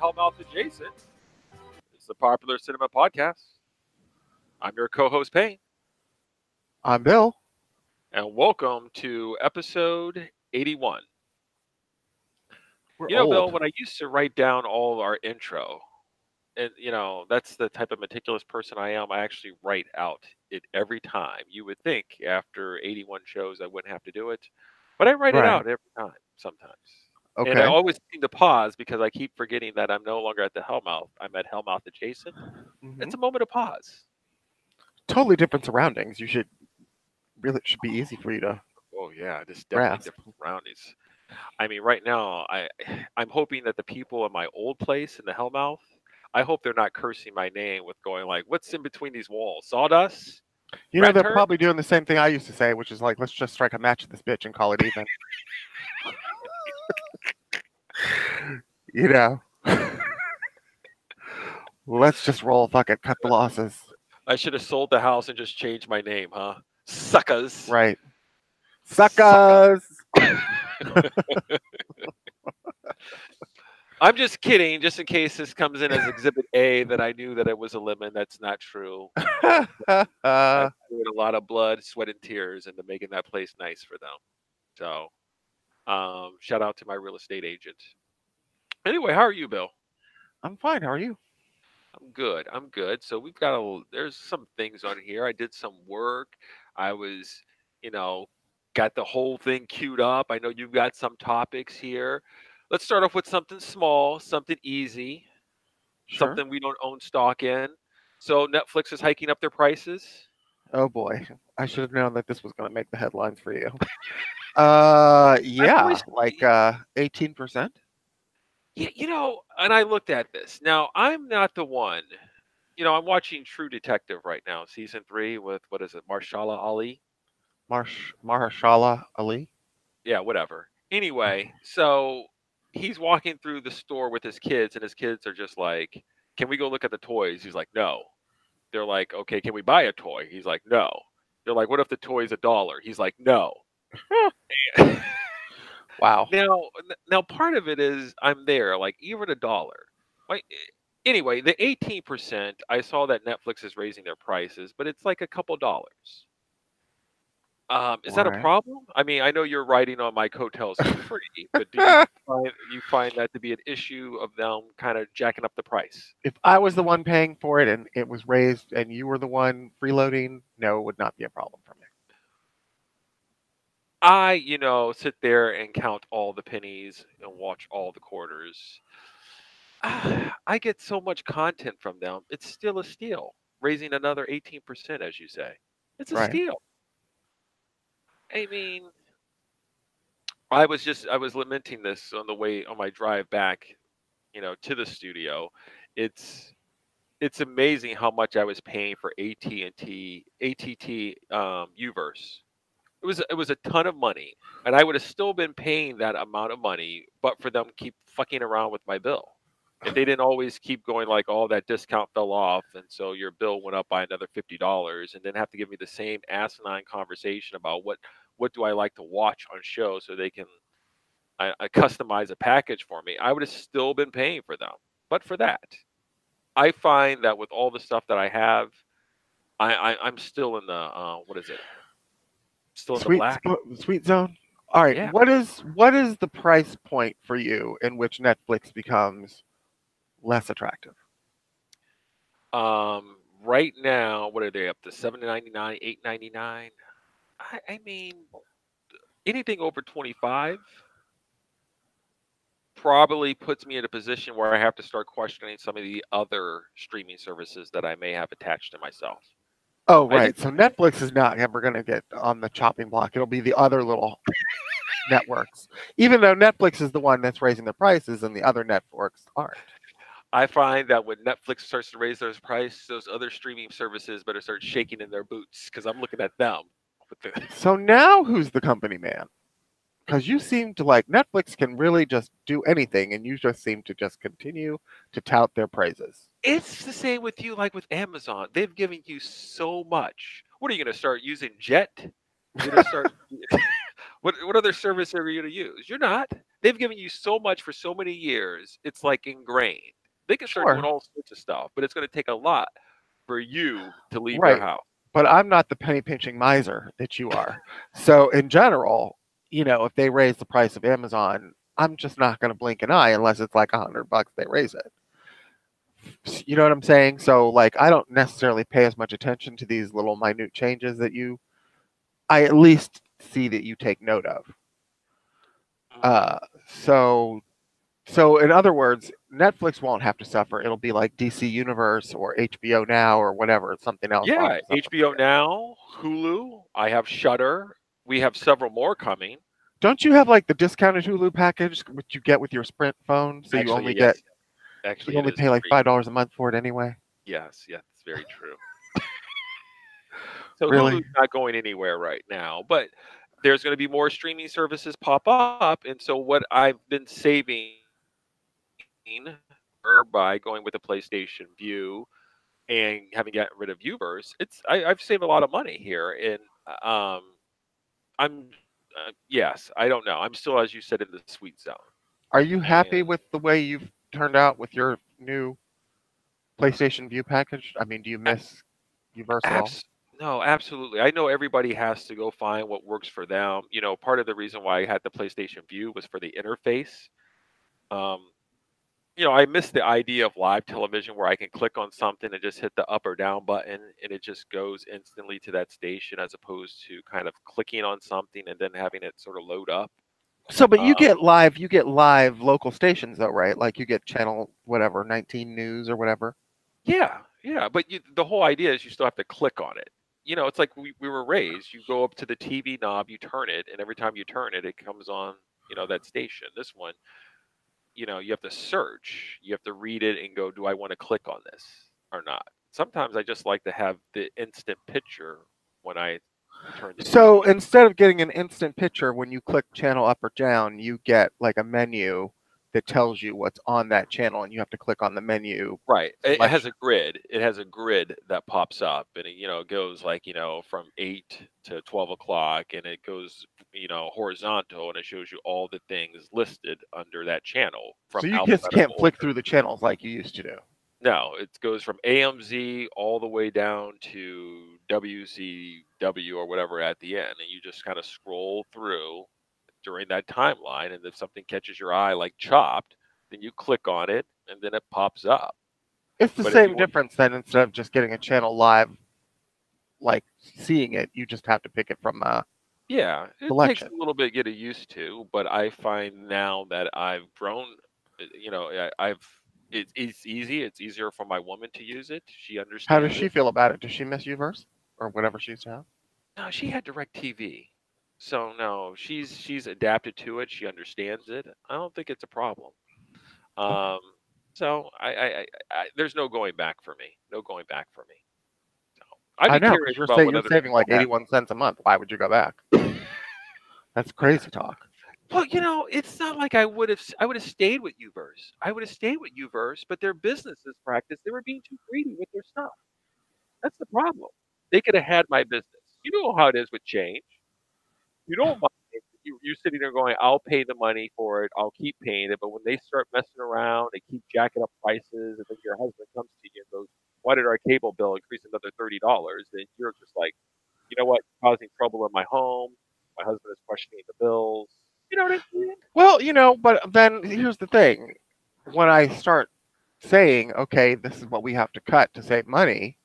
Hellmouth Adjacent. It's the popular cinema podcast. I'm your co-host Payne, I'm Bill. and welcome to episode 81. We're Bill, old. when I used to write down all of our intro, and that's the type of meticulous person I am. I actually write out it every time. You would think after 81 shows I wouldn't have to do it, but I write it Right. out every time sometimes. And I Okay. always seem to pause because I keep forgetting that I'm no longer at the Hellmouth. I'm at Hellmouth Adjacent. hmm It's a moment of pause. Totally different surroundings. You should really it should be easy for you to Oh yeah, this is definitely grasp. different surroundings. I mean, right now, I'm hoping that the people in my old place in the Hellmouth, I hope they're not cursing my name with going like, "What's in between these walls? Sawdust? Rat They're turd?" probably doing the same thing I used to say, which is like, let's just strike a match with this bitch and call it even. you know, let's just roll. Fuck it. Cut the losses. I should have sold the house and just changed my name, huh? Suckers, Right. sucker. Suckers. I'm just kidding, just in case this comes in as Exhibit A that I knew that it was a lemon. That's not true. I put a lot of blood, sweat, and tears into making that place nice for them. So, shout out to my real estate agent. Anyway, how are you, Bill? I'm fine. How are you? I'm good. I'm good. So we've got there's some things on here. I did some work. I was, you know, got the whole thing queued up. I know you've got some topics here. Let's start off with something small, something easy, Sure. something we don't own stock in. So Netflix is hiking up their prices. Oh boy. I should have known that this was going to make the headlines for you. I've Yeah, always, like 18%. yeah, and I looked at this. Now, I'm not the one. I'm watching True Detective right now, season 3 with what is it, Marshala Ali? Mahershala Ali. Yeah, whatever. Anyway, so he's walking through the store with his kids, and his kids are just like, "Can we go look at the toys?" He's like, "No." They're like, "Okay, can we buy a toy?" He's like, "No." They're like, "What if the toy's $1?" He's like, "No." Wow. Now, part of it is I'm there, like even $1. Like, anyway, the 18%, I saw that Netflix is raising their prices, but it's like a couple dollars. Is that a Right. problem? I mean, I know you're riding on my coattails for free, but do you find that to be an issue of them kind of jacking up the price? If I was the one paying for it and it was raised and you were the one freeloading, no, it would not be a problem for me. I, sit there and count all the pennies and watch all the quarters. I get so much content from them. It's still a steal. Raising another 18%, as you say. It's a Right. steal. I mean, I was lamenting this on the way on my drive back, to the studio. It's it's amazing how much I was paying for AT&T ATT Uverse. It was a ton of money, and I would have still been paying that amount of money, but for them to keep fucking around with my bill. If they didn't always keep going like, "Oh, that discount fell off, and so your bill went up by another $50," and then have to give me the same asinine conversation about what do I like to watch on shows so they can I customize a package for me, I would have still been paying for them. But for that, I find that with all the stuff that I have, I'm still in the what is it? Still in the Sweet black. sweet zone. All right. Yeah. What is the price point for you in which Netflix becomes less attractive? Right now, what are they up to? 7.99, 8.99. I mean, anything over 25 probably puts me in a position where I have to start questioning some of the other streaming services that I may have attached to myself. Oh, I think right. So Netflix is not ever going to get on the chopping block. It'll be the other little networks. Even though Netflix is the one that's raising the prices and the other networks aren't. I find that when Netflix starts to raise those price, those other streaming services better start shaking in their boots because I'm looking at them. With the, So now who's the company man? Because you seem to like Netflix can really just do anything, and you just seem to just continue to tout their praises. it's the same with you, like with Amazon. They've given you so much. What are you going to start using? Jet? You're going to start. What other service are you going to use? You're not. they've given you so much for so many years. It's like ingrained. They can start doing Sure. all sorts of stuff, but it's going to take a lot for you to leave your Right. house. But I'm not the penny pinching miser that you are. So in general, if they raise the price of Amazon, I'm just not going to blink an eye unless it's like $100 they raise it. You know what I'm saying? So like I don't necessarily pay as much attention to these little minute changes that I at least see that you take note of. Mhm. Uh, so so in other words, Netflix won't have to suffer. It'll be like DC Universe or HBO Now or whatever. Something else will have Yeah, to suffer for HBO you. Now, Hulu. I have Shutter. We have several more coming. Don't you have like the discounted Hulu package, which you get with your Sprint phone? So Actually, yes. you Actually, it only is pay like free. $5 a month for it anyway. Yes, yes, it's very true. So Really? Hulu's not going anywhere right now, but there's going to be more streaming services pop up, and so what I've been saving by going with a PlayStation View and having gotten rid of Uverse, I've saved a lot of money here, and um, I'm yes, I don't know. I'm still, as you said, in the sweet zone, Are you and happy with the way you've turned out with your new PlayStation View package? I mean, do you miss Uverse at all? Abs no, absolutely. I know everybody has to go find what works for them. Part of the reason why I had the PlayStation View was for the interface. Um, I miss the idea of live television where I can click on something and just hit the up or down button and it just goes instantly to that station as opposed to kind of clicking on something and then having it sort of load up. So, but Um, you get live local stations though, right? Like you get channel whatever, 19 News or whatever. yeah, yeah, but the whole idea is you still have to click on it. It's like we were raised. You go up to the TV knob, you turn it, and every time you turn it, it comes on, that station. This one, you have to search, you have to read it and go, do I want to click on this or not? Sometimes I just like to have the instant picture when I turn the So TV. instead of getting an instant picture when you click channel up or down, you get like a menu that tells you what's on that channel, and you have to click on the menu Right. It has selection. a grid. It has a grid that pops up, and it goes like from 8 to 12 o'clock, and it goes horizontal, and it shows you all the things listed under that channel So from you just can't alphabetical flick order. through the channels like you used to do. No, it goes from AMZ all the way down to WCW or whatever at the end, and you just kind of scroll through during that timeline, and if something catches your eye like Chopped, then you click on it, and then it pops up. It's the But if you same want, difference then. Instead of just getting a channel live, like seeing it, you just have to pick it from a yeah, it takes selection. a little bit getting used to, but I find now that I've grown, it's easy. It's easier for my woman to use it. She How does understands she it. feel about it? Does she miss Uverse or whatever she used to have? No, she had DirecTV. So no, she's adapted to it. She understands it. I don't think it's a problem. Okay. Um, so there's no going back for me. No going back for me. So I'd I be know because curious about what you're other saving people like have. 81 cents a month. Why would you go back? That's crazy talk. Well, it's not like I would have stayed with Uverse. I would have stayed with Uverse, but their business's practice, they were being too greedy with their stuff. That's the problem. They could have had my business. You know how it is with change. You don't mind. You sitting there going, I'll pay the money for it. I'll keep paying it. But when they start messing around, they keep jacking up prices, and then your husband comes to you and goes, "Why did our cable bill increase another $30?" Then you're just like, you know what? Causing trouble in my home. My husband is questioning the bills. You know what I mean? Well, but then here's the thing. When I start saying, okay, this is what we have to cut to save money,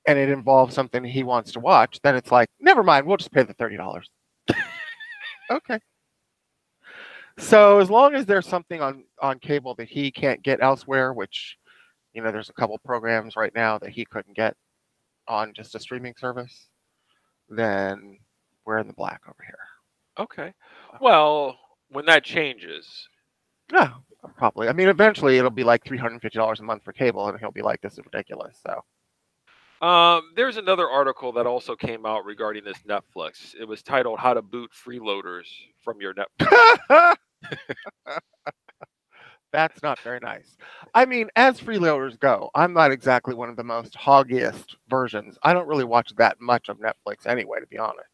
and it involves something he wants to watch, then it's like, never mind, we'll just pay the $30. Okay. So as long as there's something on cable that he can't get elsewhere, which there's a couple programs right now that he couldn't get on just a streaming service, then we're in the black over here. Okay. Well, when that changes, Yeah, probably. I mean, eventually it'll be like $350 a month for cable, and he'll be like, "This is ridiculous." So, there's another article that also came out regarding this Netflix. It was titled "How to Boot Freeloaders from Your Netflix." that's not very nice. I mean, as freeloaders go, I'm not exactly one of the most hoggiest versions. I don't really watch that much of Netflix anyway, to be honest.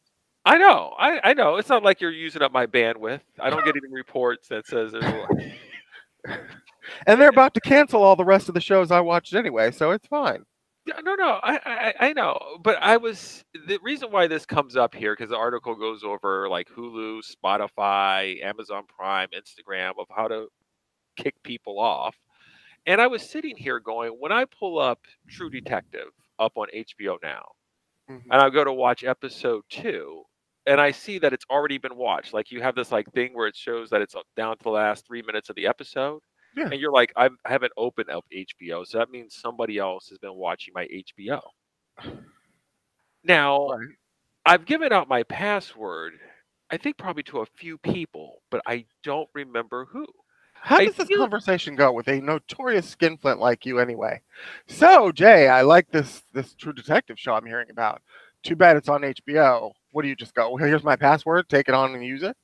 I know. I know. It's not like you're using up my bandwidth. I don't get any reports that says there's a. And they're about to cancel all the rest of the shows I watched anyway, so it's fine. Yeah, no, no, I know, but I was the reason why this comes up here because the article goes over like Hulu, Spotify, Amazon Prime, Instagram of how to kick people off. And I was sitting here going, when I pull up True Detective up on HBO now, Hmm. and I go to watch episode 2, and I see that it's already been watched. Like you have this like thing where it shows that it's down to the last 3 minutes of the episode, Yeah. and you're like, I haven't opened up HBO, so that means somebody else has been watching my HBO. Now, Right. I've given out my password, I think probably to a few people, but I don't remember who. How I does this feel conversation go with a notorious skinflint like you anyway? So, Jay, I like this True Detective show I'm hearing about. Too bad it's on HBO. What do you just go? "Well, here's my password. Take it on and use it."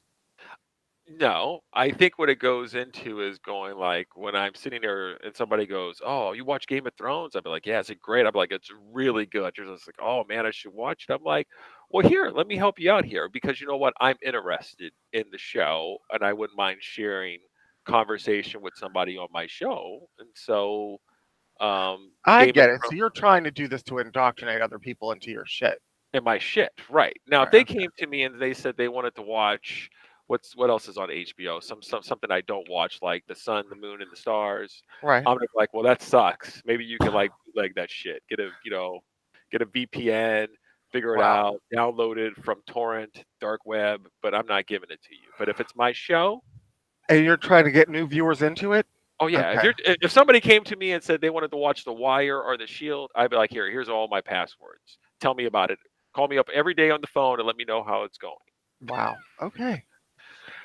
no, I think what it goes into is going like when I'm sitting there and somebody goes, "Oh, you watch Game of Thrones?" I'd be like, "Yeah, it's great." I'm like, "It's really good." You're just like, "Oh man, I should watch it." I'm like, "Well, here, let me help you out here because you know what? I'm interested in the show and I wouldn't mind sharing conversation with somebody on my show." And so, I Game of get it. Thrones So you're trying to do this to indoctrinate other people into your shit. in my shit, right. Now, if Right. they Okay. came to me and they said they wanted to watch what else is on HBO? Something I don't watch, like The Sun, the Moon, and the Stars. Right. I'm gonna be like, well, that sucks. Maybe you can like bootleg that shit. Get a VPN, figure it Wow. out, download it from torrent, dark web, but I'm not giving it to you. But if it's my show, And you're trying to get new viewers into it? oh yeah. Okay. If somebody came to me and said they wanted to watch The Wire or The Shield, I'd be like, here's all my passwords. Tell me about it. Call me up every day on the phone and let me know how it's going. Wow. Okay.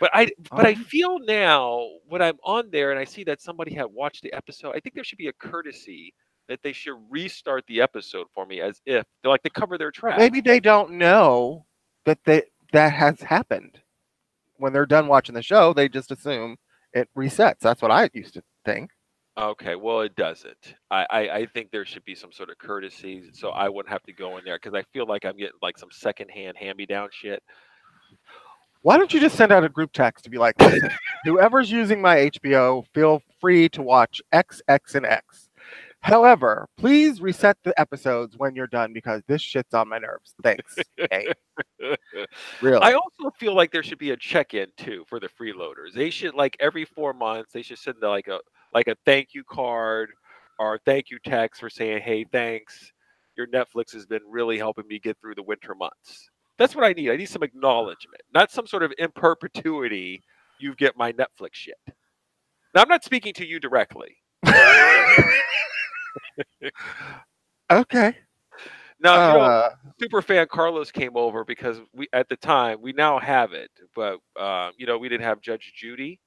But I All but I right. feel now when I'm on there and I see that somebody had watched the episode, I think there should be a courtesy that they should restart the episode for me as if they're like to cover their Maybe tracks. they don't know that has happened. When they're done watching the show, they just assume it resets. That's what I used to think. Okay, well it doesn't. I think there should be some sort of courtesy so I wouldn't have to go in there because I feel like I'm getting like some secondhand hand me down shit. Why don't you just send out a group text to be like, listen, whoever's using my HBO, feel free to watch X, X, and X. However, please reset the episodes when you're done because this shit's on my nerves. Thanks. Hey, I really. also feel like there should be a check-in too for the freeloaders. They should like every 4 months they should send like a thank you card or thank you text for saying, "Hey, thanks. Your Netflix has been really helping me get through the winter months." That's what I need. I need some acknowledgement, not some sort of in perpetuity. You get my Netflix shit. Now I'm not speaking to you directly. Okay. Now, Uh, super fan Carlos came over because we at the time we now have it, but we didn't have Judge Judy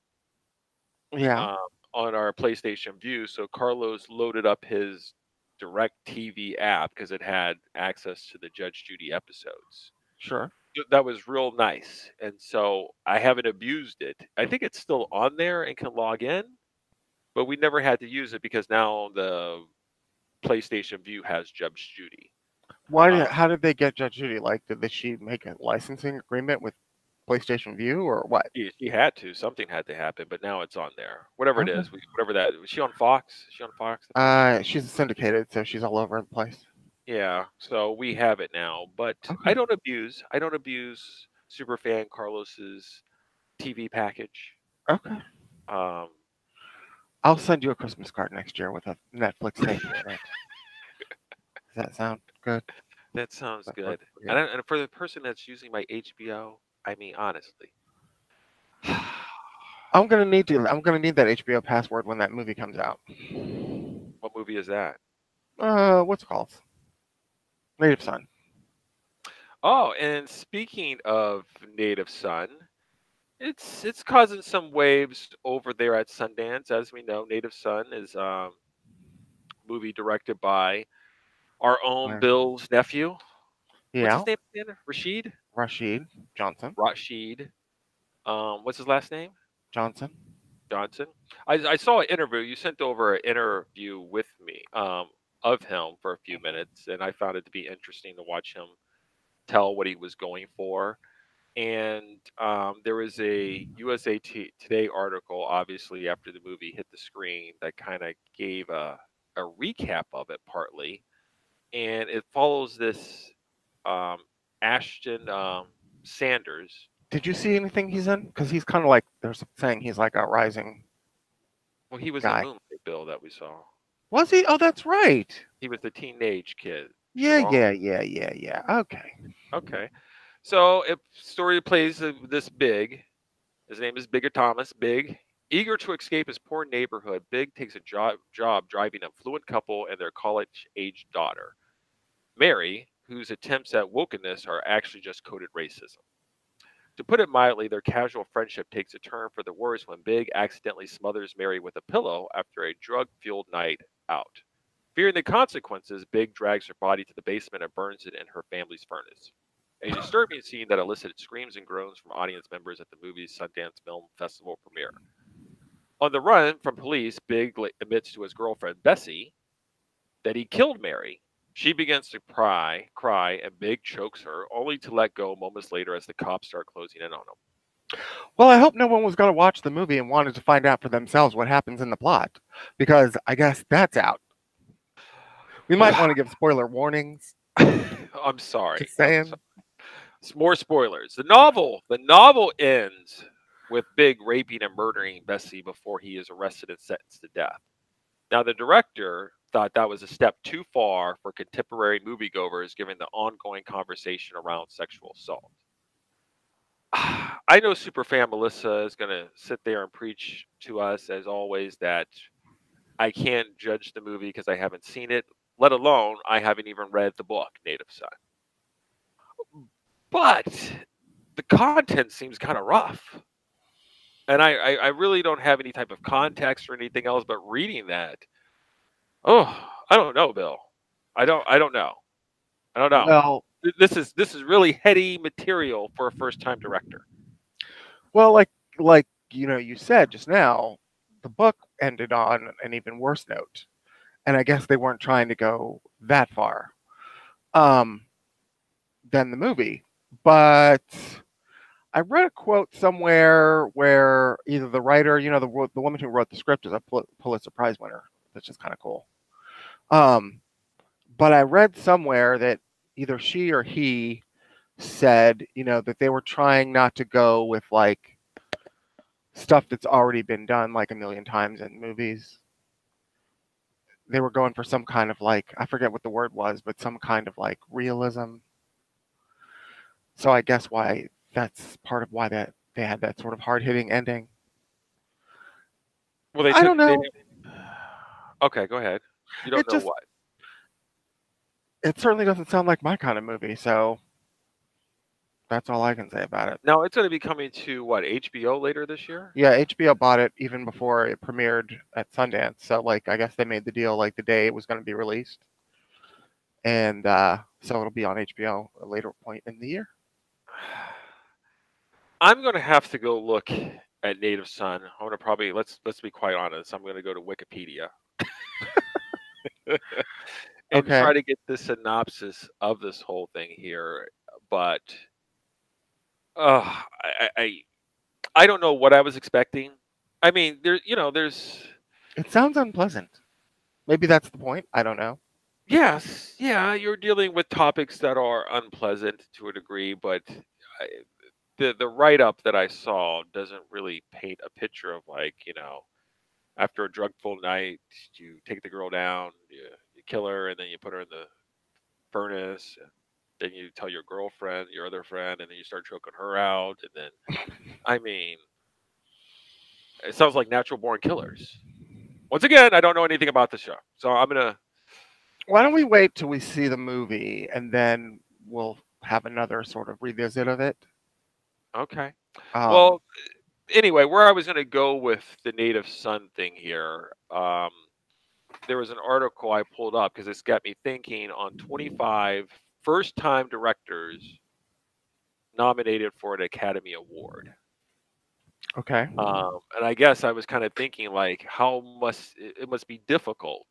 yeah, um, on our PlayStation View, so Carlos loaded up his Direct TV app because it had access to the Judge Judy episodes. sure. That was real nice, and so I haven't abused it. I think it's still on there and can log in, but we never had to use it because now the PlayStation View has Judge Judy. Uh, How did they get Judge Judy? Like, did she make a licensing agreement with PlayStation View or what? she had to. Something had to happen, but now it's on there. Whatever it Okay. is, whatever that. Was she on Fox? Is she on Fox? I think she's. She's syndicated, so she's all over the place. Yeah, so we have it now, but Okay. I don't abuse Superfan Carlos's TV package. Okay. Um, I'll send you a Christmas card next year with a Netflix thank you in it. Does that sound good? that sounds That work good. for you? And for the person that's using my HBO, I mean honestly, I'm gonna need that HBO password when that movie comes out. what movie is that? What's it called? Native Son. Oh, and speaking of Native Son, it's causing some waves over there at Sundance. As we know, Native Son is movie directed by our own Where? Bill's nephew. What's Yeah, his name again? Rashid? Rashid Johnson. Rashid. What's his last name? Johnson. Johnson. I saw an interview. You sent over an interview with me of him for a few minutes, and I found it to be interesting to watch him tell what he was going for. And there was a USA Today article, obviously after the movie hit the screen, that kind of gave a recap of it partly, and it follows this um, Ashton Sanders. Did you see anything he's in? Because he's kind of like there's saying he's like a rising Well, he was in guy. Moonlight Bill that we saw. Was he? Oh, that's right. He was the teenage kid, Yeah, Siobhan. yeah, yeah, yeah, yeah. Okay. Okay, so it story plays this Big. His name is Bigger Thomas. Big, eager to escape his poor neighborhood, Big takes a job driving a fluent couple and their college-aged daughter, Mary, whose attempts at wokenness are actually just coded racism. To put it mildly, their casual friendship takes a turn for the worse when Big accidentally smothers Mary with a pillow after a drug fueled night out. Fearing the consequences, Big drags her body to the basement and burns it in her family's furnace. A disturbing scene that elicited screams and groans from audience members at the movie's Sundance Film Festival premiere. On the run from police, Big admits to his girlfriend, Bessie, that he killed Mary. She begins to cry, and Big chokes her, only to let go moments later as the cops start closing in on him. Well, I hope no one was going to watch the movie and wanted to find out for themselves what happens in the plot, because I guess that's out. We might want to give spoiler warnings. I'm sorry. Just saying. More spoilers. The novel ends with Big raping and murdering Bessie before he is arrested and sentenced to death. Now, the director thought that was a step too far for contemporary moviegoers given the ongoing conversation around sexual assault. I know Superfan Melissa is going to sit there and preach to us, as always, that I can't judge the movie because I haven't seen it, let alone I haven't even read the book, Native Son. But the content seems kind of rough. And I really don't have any type of context or anything else, but reading that, oh, I don't know, Bill. I don't know. I don't know. Well, This is really heady material for a first time director. well, like you said just now, the book ended on an even worse note, and I guess they weren't trying to go that far, um, than the movie. But I read a quote somewhere where either the writer, the woman who wrote the script, is a Pulitzer Prize winner. That's just kind of cool. Um, but I read somewhere that either she or he said, that they were trying not to go with like stuff that's already been done like a million times in movies. They were going for some kind of like, I forget what the word was, but some kind of like realism. So I guess why that's part of why that they had that sort of hard hitting ending. Well, they I took. don't know. Okay, go ahead. You don't It know just what? it certainly doesn't sound like my kind of movie, so that's all I can say about it. Now it's going to be coming to what, HBO later this year? Yeah, HBO bought it even before it premiered at Sundance. So like I guess they made the deal like the day it was going to be released. And so it'll be on HBO at a later point in the year. I'm going to have to go look at Native Son. I'm going to probably let's be quite honest. I'm going to go to Wikipedia and Okay. try to get the synopsis of this whole thing here. But I don't know what I was expecting. I mean, there's It sounds unpleasant. Maybe that's the point. I don't know. yes, yeah, you're dealing with topics that are unpleasant to a degree, but I, the write up that I saw doesn't really paint a picture of like after a drug full night, you take the girl down, you kill her, and then you put her in the furnace. And then you tell your girlfriend, your other friend, and then you start choking her out. And then, I mean, it sounds like natural born killers. Once again, I don't know anything about the show, so I'm gonna. Why don't we wait till we see the movie and then we'll have another sort of revisit of it? Okay. Um, Well, anyway, where I was gonna go with the Native Son thing here, there was an article I pulled up because it's got me thinking on 25 first-time directors nominated for an Academy Award. okay. And I guess I was kind of thinking like, how must it must be difficult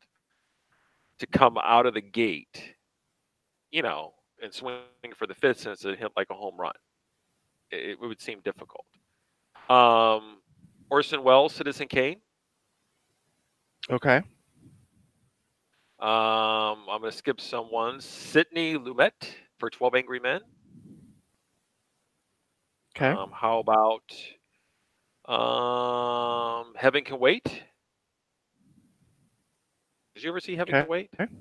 to come out of the gate, you know, and swing for the fences and hit like a home run. It would seem difficult. Orson Welles, Citizen Kane. Okay. I'm going to skip someone. Sidney Lumet for 12 Angry Men. Okay. How about Heaven Can Wait? Did you ever see Heaven Can Wait? Okay.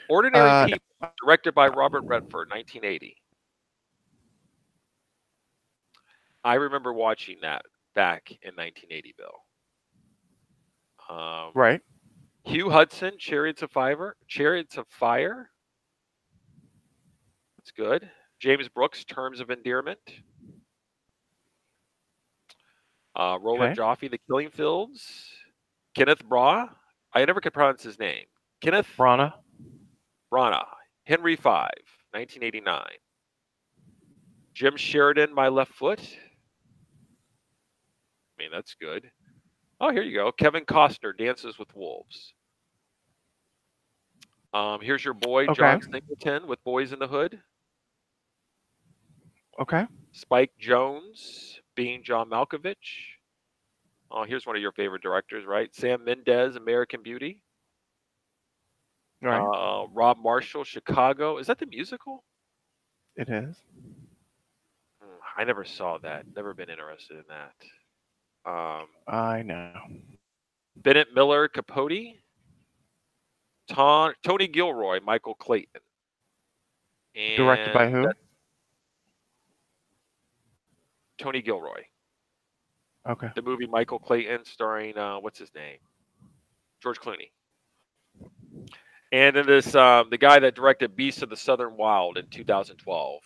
Ordinary People, directed by Robert Redford, 1980. I remember watching that back in 1980, Bill. Right. Hugh Hudson, Chariots of Fire. That's good. James Brooks, Terms of Endearment. Roland Joffe, The Killing Fields. Kenneth Branagh. I never could pronounce his name. Kenneth Branagh. Henry V, 1989. Jim Sheridan, My Left Foot. I mean, that's good. Oh, here you go. Kevin Costner, Dances with Wolves. Here's your boy, John Singleton, with Boys in the Hood. Okay. Spike Jonze, being John Malkovich. Oh, here's one of your favorite directors, right? Sam Mendes, American Beauty. Right. Rob Marshall, Chicago. Is that the musical? It is. I never saw that. Never been interested in that. I know. Bennett Miller, Capote. Tony Gilroy, Michael Clayton. And directed by who? Tony Gilroy. Okay. The movie Michael Clayton, starring what's his name? George Clooney. And then this the guy that directed Beasts of the Southern Wild in 2012.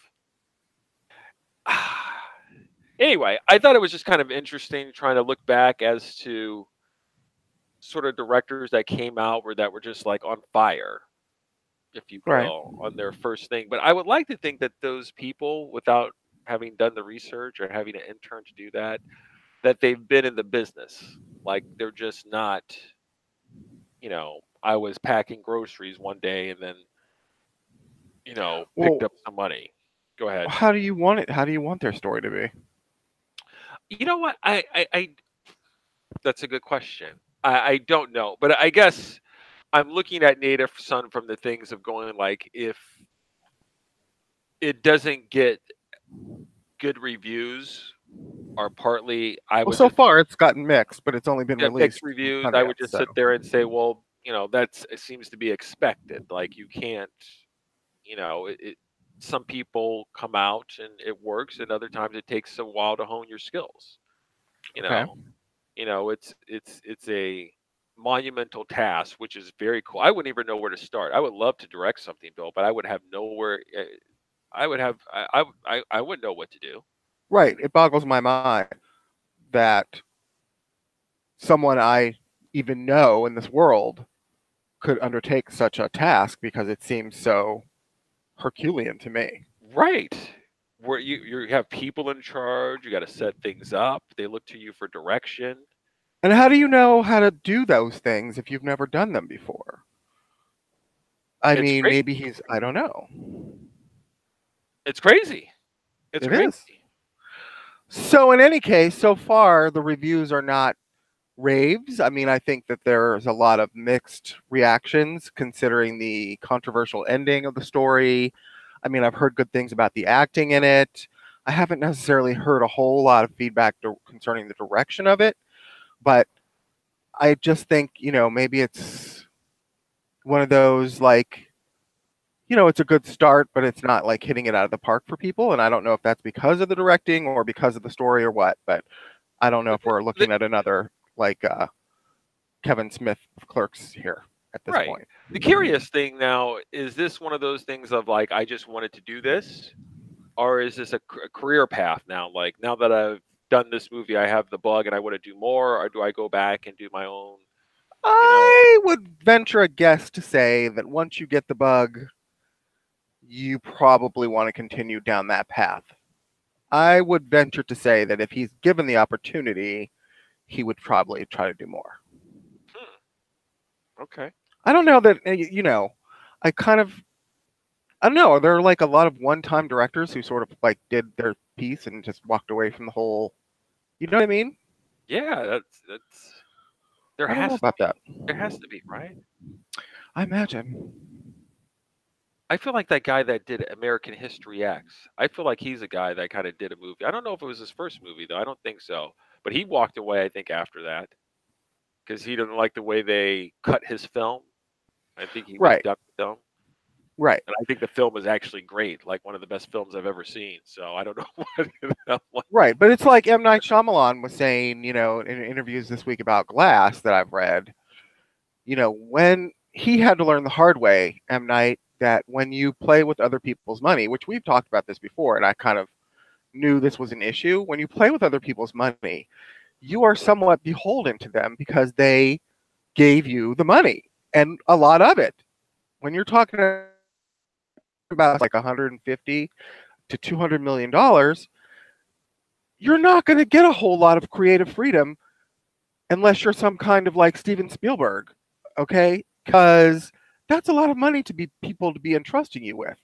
Anyway, I thought it was just kind of interesting trying to look back as to sort of directors that came out that were just like on fire, if you will, on their first thing. But I would like to think that those people, without having done the research or having an intern to do that, that they've been in the business. Like they're just not, I was packing groceries one day and then, picked up some money. Go ahead. How do you want it? How do you want their story to be? You know what? I that's a good question. I don't know, but I guess I'm looking at Native Son from the things of going like, if it doesn't get good reviews, or partly so far it's gotten mixed, but it's only been released. Mixed reviews. I would just sit there and say, well, it seems to be expected. Like you can't, some people come out and it works, and other times it takes a while to hone your skills. It's a monumental task, which is very cool. I wouldn't even know where to start. I would love to direct something, Bill, but I would have nowhere. I wouldn't know what to do. Right. It boggles my mind that someone I even know in this world could undertake such a task, because it seems so Herculean to me. Right. Where you have people in charge, you got to set things up. They look to you for direction. And how do you know how to do those things if you've never done them before? I mean, maybe I don't know. It's crazy. It's crazy. Is. So in any case, so far the reviews are not raves. I mean, I think that there's a lot of mixed reactions considering the controversial ending of the story. I mean, I've heard good things about the acting in it. I haven't necessarily heard a whole lot of feedback concerning the direction of it, but I just think, maybe it's one of those, like, it's a good start, but it's not like hitting it out of the park for people. And I don't know if that's because of the directing or because of the story or what, but I don't know if we're looking at another like Kevin Smith of Clerks here at this point. The curious thing now, is this one of those things of like, I just wanted to do this, or is this a career path now? Like, now that I've done this movie, I have the bug and I want to do more, or do I go back and do my own? I would venture a guess to say that once you get the bug, you probably want to continue down that path. I would venture to say that if he's given the opportunity, he would probably try to do more. Okay. I don't know that, I don't know. There are like a lot of one-time directors who sort of like did their piece and just walked away from the whole. You know what I mean? Yeah, that's there I don't know has to about be. that. There has to be, right? I imagine. I feel like that guy that did American History X. I feel like he's a guy that kind of did a movie. I don't know if it was his first movie though. I don't think so. But he walked away, I think, after that because he didn't like the way they cut his film. I think he was Right. done with film, Right. and I think the film is actually great, like one of the best films I've ever seen. So I don't know what. Right. But it's like M. Night Shyamalan was saying, in interviews this week about Glass that I've read, when he had to learn the hard way, M. Night, that when you play with other people's money, which we've talked about this before, and I kind of knew this was an issue, when you play with other people's money, you are somewhat beholden to them because they gave you the money and a lot of it. When you're talking about like 150 to 200 million dollars, you're not going to get a whole lot of creative freedom unless you're some kind of like Steven Spielberg, okay? Because that's a lot of money to be people to be entrusting you with.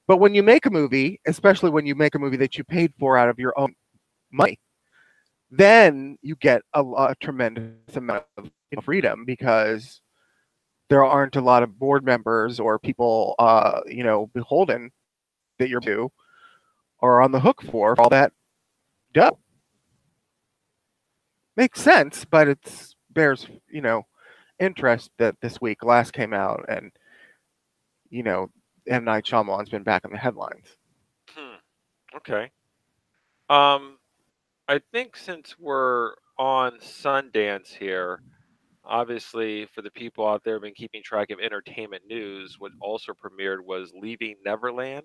But when you make a movie, especially when you make a movie that you paid for out of your own money, then you get a tremendous amount of freedom because there aren't a lot of board members or people, beholden that you're to or on the hook for all that dough. Makes sense, but it's bears, interest that this week Glass came out and, you know, M. Night Shyamalan's been back in the headlines. Hmm, okay. Um, I think since we're on Sundance here, obviously for the people out there who've been keeping track of entertainment news, what also premiered was Leaving Neverland,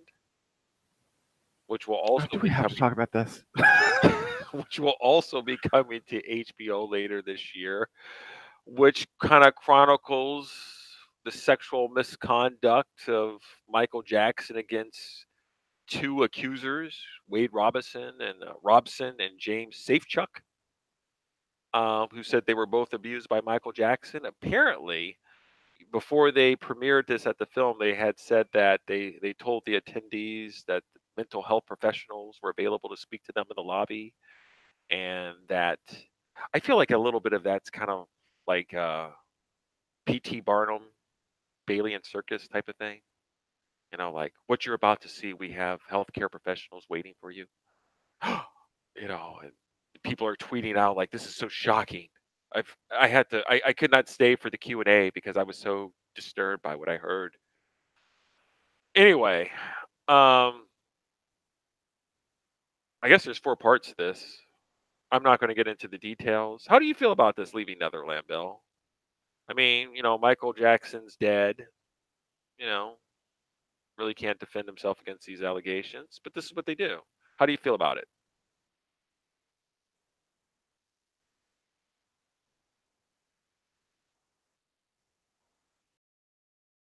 which will Oh, also do we be have to coming talk about this? which will also be coming to HBO later this year, which kind of chronicles the sexual misconduct of Michael Jackson against two accusers, Wade Robson and James Safechuck, who said they were both abused by Michael Jackson. Apparently, before they premiered this at the film, they had said that they told the attendees that mental health professionals were available to speak to them in the lobby, and that I feel like a little bit of that's kind of like P.T. Barnum, Bailey and Circus type of thing. Like what you're about to see, we have healthcare professionals waiting for you. And people are tweeting out like, "This is so shocking." I could not stay for the Q&A because I was so disturbed by what I heard. Anyway, um, I guess there's four parts to this. I'm not going to get into the details. How do you feel about this Leaving Netherland, Bill? I mean, Michael Jackson's dead. You know, really can't defend himself against these allegations, but this is what they do. How do you feel about it?